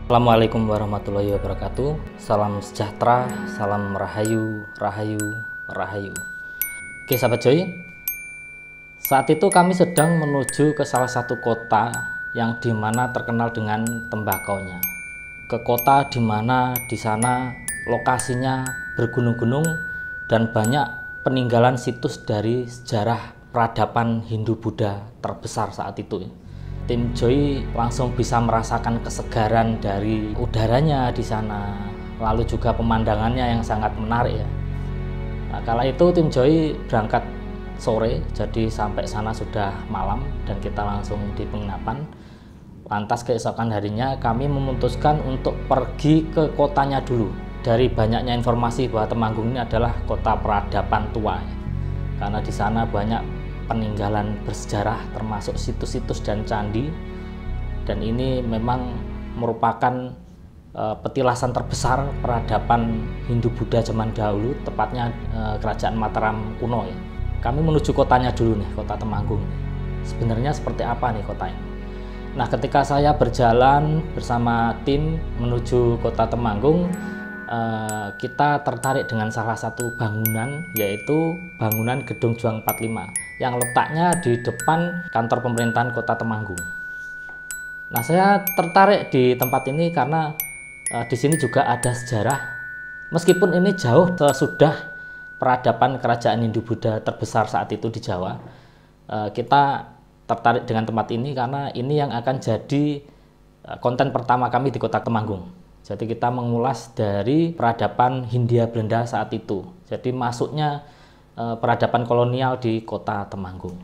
Assalamualaikum warahmatullahi wabarakatuh. Salam sejahtera, salam rahayu, rahayu, rahayu. Oke sahabat Joy, saat itu kami sedang menuju ke salah satu kota yang dimana terkenal dengan tembakaunya. Ke kota dimana di sana lokasinya bergunung-gunung dan banyak peninggalan situs dari sejarah peradaban Hindu-Buddha terbesar saat itu. Tim Joy langsung bisa merasakan kesegaran dari udaranya di sana, lalu juga pemandangannya yang sangat menarik ya. Nah, kala itu tim Joy berangkat sore, jadi sampai sana sudah malam dan kita langsung di penginapan. Lantas keesokan harinya kami memutuskan untuk pergi ke kotanya dulu. Dari banyaknya informasi bahwa Temanggung ini adalah kota peradaban tua ya. Karena di sana banyak peninggalan bersejarah termasuk situs-situs dan candi, dan ini memang merupakan petilasan terbesar peradaban Hindu-Buddha zaman dahulu, tepatnya kerajaan Mataram kuno ya. Kami menuju kotanya dulu nih, kota Temanggung. Sebenarnya seperti apa nih kota ini? Nah, ketika saya berjalan bersama tim menuju kota Temanggung, kita tertarik dengan salah satu bangunan, yaitu bangunan Gedung Juang 45 yang letaknya di depan kantor pemerintahan kota Temanggung. Nah, saya tertarik di tempat ini karena di sini juga ada sejarah, meskipun ini jauh sesudah peradaban kerajaan Hindu-Buddha terbesar saat itu di Jawa. Kita tertarik dengan tempat ini karena ini yang akan jadi konten pertama kami di kota Temanggung. Jadi kita mengulas dari peradaban Hindia Belanda saat itu. Jadi masuknya peradaban kolonial di kota Temanggung.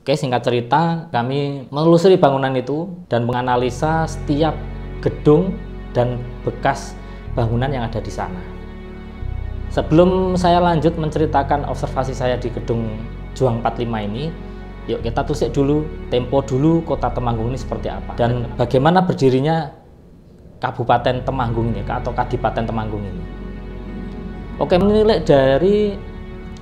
Oke, singkat cerita, kami menelusuri bangunan itu dan menganalisa setiap gedung dan bekas bangunan yang ada di sana. Sebelum saya lanjut menceritakan observasi saya di Gedung Juang 45 ini, yuk kita tusuk dulu, tempo dulu kota Temanggung ini seperti apa dan bagaimana berdirinya Kabupaten Temanggung ini atau Kadipaten Temanggung ini. Oke, menilai dari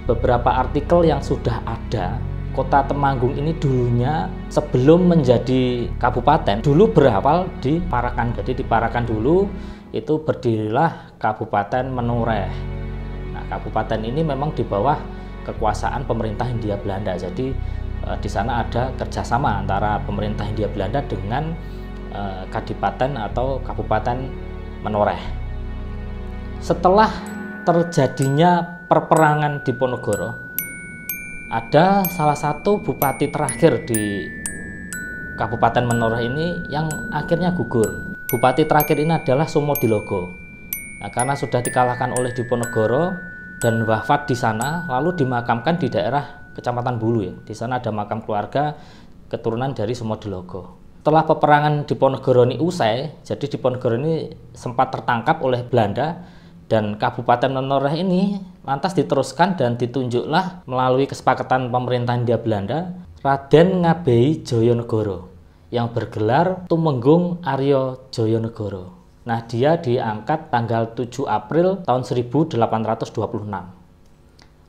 beberapa artikel yang sudah ada, kota Temanggung ini dulunya sebelum menjadi kabupaten dulu berawal di Parakan. Jadi di Parakan dulu itu berdirilah Kabupaten Menoreh. Nah, kabupaten ini memang di bawah kekuasaan pemerintah Hindia Belanda. Jadi di sana ada kerjasama antara pemerintah Hindia Belanda dengan Kadipaten atau Kabupaten Menoreh. Setelah terjadinya perperangan di Ponorogo, ada salah satu bupati terakhir di Kabupaten Menoreh ini yang akhirnya gugur. Bupati terakhir ini adalah Sumodilogo. Nah, karena sudah dikalahkan oleh Diponegoro dan wafat di sana, lalu dimakamkan di daerah Kecamatan Bulu ya. Di sana ada makam keluarga keturunan dari Sumodilogo. Setelah peperangan Diponegoro ini usai, jadi Diponegoro ini sempat tertangkap oleh Belanda dan Kabupaten Menoreh ini lantas diteruskan dan ditunjuklah melalui kesepakatan pemerintah Hindia Belanda Raden Ngabei Joyonegoro yang bergelar Tumenggung Aryo Joyonegoro. Nah, dia diangkat tanggal 7 April tahun 1826.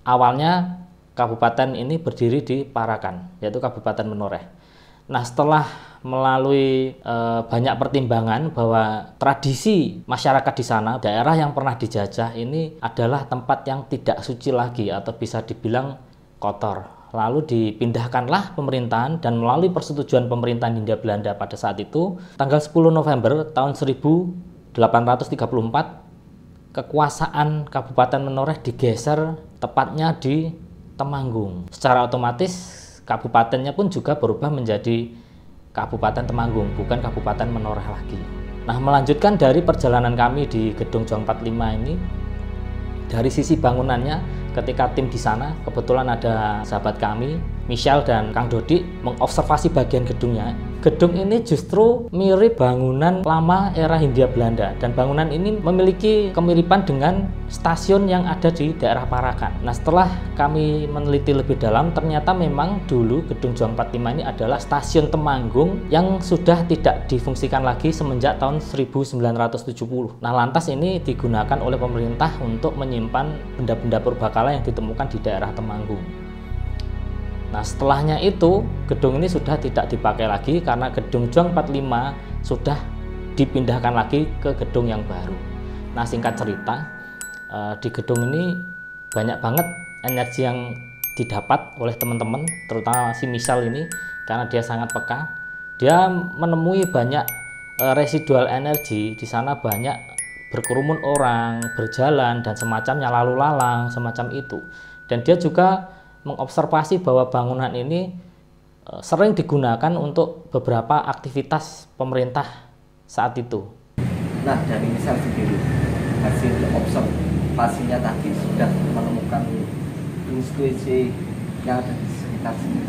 Awalnya kabupaten ini berdiri di Parakan, yaitu Kabupaten Menoreh. Nah, setelah melalui banyak pertimbangan bahwa tradisi masyarakat di sana, daerah yang pernah dijajah ini adalah tempat yang tidak suci lagi atau bisa dibilang kotor. Lalu dipindahkanlah pemerintahan dan melalui persetujuan pemerintahan Hindia Belanda pada saat itu, tanggal 10 November tahun 1834, kekuasaan Kabupaten Menoreh digeser tepatnya di Temanggung. Secara otomatis kabupatennya pun juga berubah menjadi Kabupaten Temanggung, bukan Kabupaten Menoreh lagi. Nah, melanjutkan dari perjalanan kami di Gedung Juang 45 ini, dari sisi bangunannya, ketika tim di sana, kebetulan ada sahabat kami, Michelle dan Kang Dodi, mengobservasi bagian gedungnya. Gedung ini justru mirip bangunan lama era Hindia Belanda, dan bangunan ini memiliki kemiripan dengan stasiun yang ada di daerah Parakan. Nah, setelah kami meneliti lebih dalam, ternyata memang dulu Gedung Juang 45 ini adalah stasiun Temanggung yang sudah tidak difungsikan lagi semenjak tahun 1970. Nah, lantas ini digunakan oleh pemerintah untuk menyimpan benda-benda purbakala yang ditemukan di daerah Temanggung. Nah, setelahnya itu gedung ini sudah tidak dipakai lagi karena Gedung Juang 45 sudah dipindahkan lagi ke gedung yang baru. Nah, singkat cerita, di gedung ini banyak banget energi yang didapat oleh teman-teman, terutama si Misal ini, karena dia sangat peka. Dia menemui banyak residual energi di sana, banyak berkerumun orang, berjalan dan semacamnya, lalu lalang semacam itu. Dan dia juga mengobservasi bahwa bangunan ini sering digunakan untuk beberapa aktivitas pemerintah saat itu. Nah, dari Misal sendiri, hasil observasinya tadi sudah menemukan institusi yang ada di sekitar sini.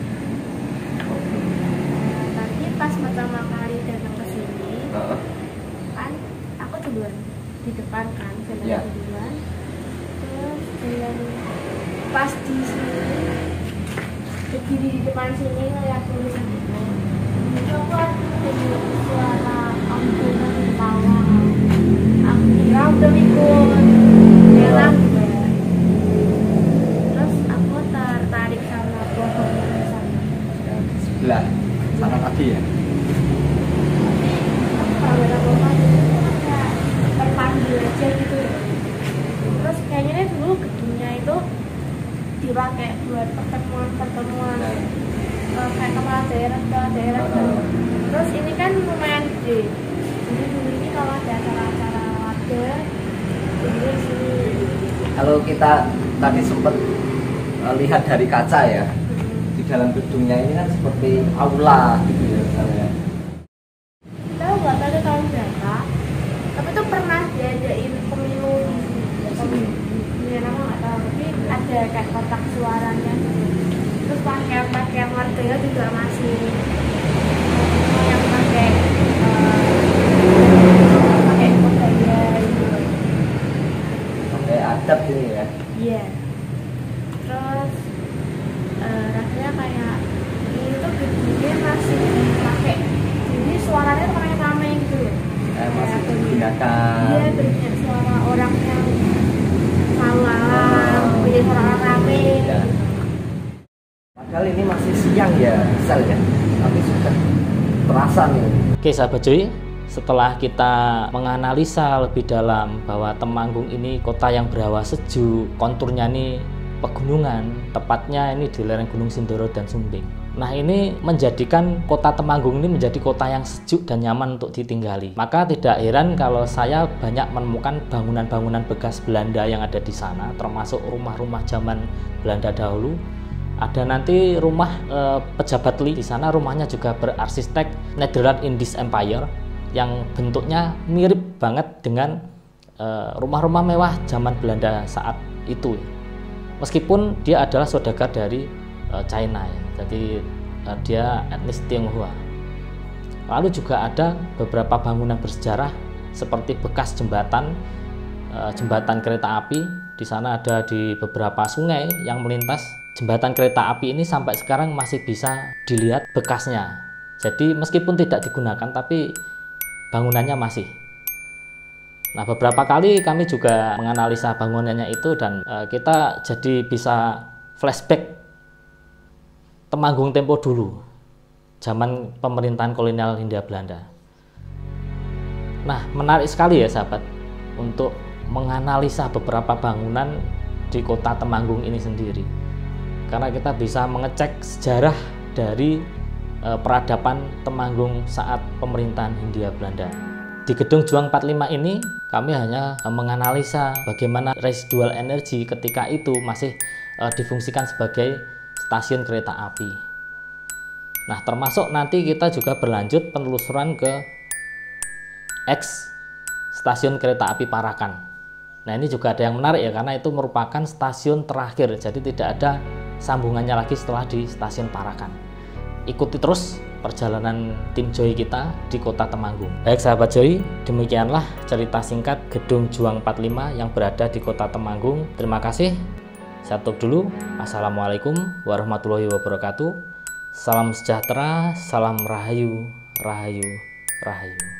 Tadi pas pertama kali datang ke sini, kan aku duluan di depan kan, jalan duluan. Terus jalan pas di sini, berdiri di depan sini ngeliat tulisan itu. Itu aku dengar suara ambulan di bawah. Aku kira udah ikut jalan juga. Terus aku tertarik sama pohon di sana. Sebelah sana tadi ya. Kalau ada pohon itu kayak terpanggil aja gitu. Terus kayaknya dulu gedungnya itu dipakai buat pertemuan kayak kepala daerah gitu. Terus ini kan lumayan gede. Jadi dulu ini kalau ada acara-acara warga, jadi sini. Kalau kita tadi sempat lihat dari kaca ya, di dalam gedungnya ini kan seperti aula gitu ya misalnya. Tahu nggak tahu tahun berapa? Tapi itu pernah diadain pemilu di sini. Ya, nama nggak tahu. Tapi ada kayak kotak suaranya gitu. Terus pakaian warga juga masih yang pakai kebaya gitu. Pakai adat ini ya. Iya. Terus rasanya kayak ini tuh gedungnya masih pakai, jadi suaranya tuh kayak rame gitu. Masih digunakan. Iya, banyak suara orang yang malam, banyak suara orang rame. Ya. Padahal ini masih siang ya, Misal ya, tapi sudah terasa nih. Oke sahabat Joy, setelah kita menganalisa lebih dalam bahwa Temanggung ini kota yang berhawa sejuk, konturnya ini pegunungan, tepatnya ini di lereng Gunung Sindoro dan Sumbing. Nah, ini menjadikan kota Temanggung ini menjadi kota yang sejuk dan nyaman untuk ditinggali. Maka tidak heran kalau saya banyak menemukan bangunan-bangunan bekas Belanda yang ada di sana, termasuk rumah-rumah zaman Belanda dahulu. Ada nanti rumah pejabat Lee di sana, rumahnya juga berarsitek Netherlands Indies Empire yang bentuknya mirip banget dengan rumah-rumah mewah zaman Belanda saat itu. Meskipun dia adalah saudagar dari China ya. Jadi dia etnis Tionghoa. Lalu juga ada beberapa bangunan bersejarah seperti bekas jembatan kereta api. Di sana ada di beberapa sungai yang melintas. Jembatan kereta api ini sampai sekarang masih bisa dilihat bekasnya. Jadi meskipun tidak digunakan tapi bangunannya masih. Nah, beberapa kali kami juga menganalisa bangunannya itu dan kita jadi bisa flashback Temanggung tempo dulu, zaman pemerintahan kolonial Hindia Belanda. Nah, menarik sekali ya sahabat untuk menganalisa beberapa bangunan di kota Temanggung ini sendiri. Karena kita bisa mengecek sejarah dari peradaban Temanggung saat pemerintahan Hindia Belanda. Di Gedung Juang 45 ini kami hanya menganalisa bagaimana residual energi ketika itu masih difungsikan sebagai stasiun kereta api. Nah, termasuk nanti kita juga berlanjut penelusuran ke X stasiun kereta api Parakan. Nah, ini juga ada yang menarik ya, karena itu merupakan stasiun terakhir, jadi tidak ada sambungannya lagi setelah di stasiun Parakan. Ikuti terus perjalanan tim Joy kita di kota Temanggung. Baik sahabat Joy, demikianlah cerita singkat Gedung Juang 45 yang berada di kota Temanggung. Terima kasih. Saya tutup dulu. Assalamualaikum warahmatullahi wabarakatuh. Salam sejahtera, salam rahayu, rahayu, rahayu.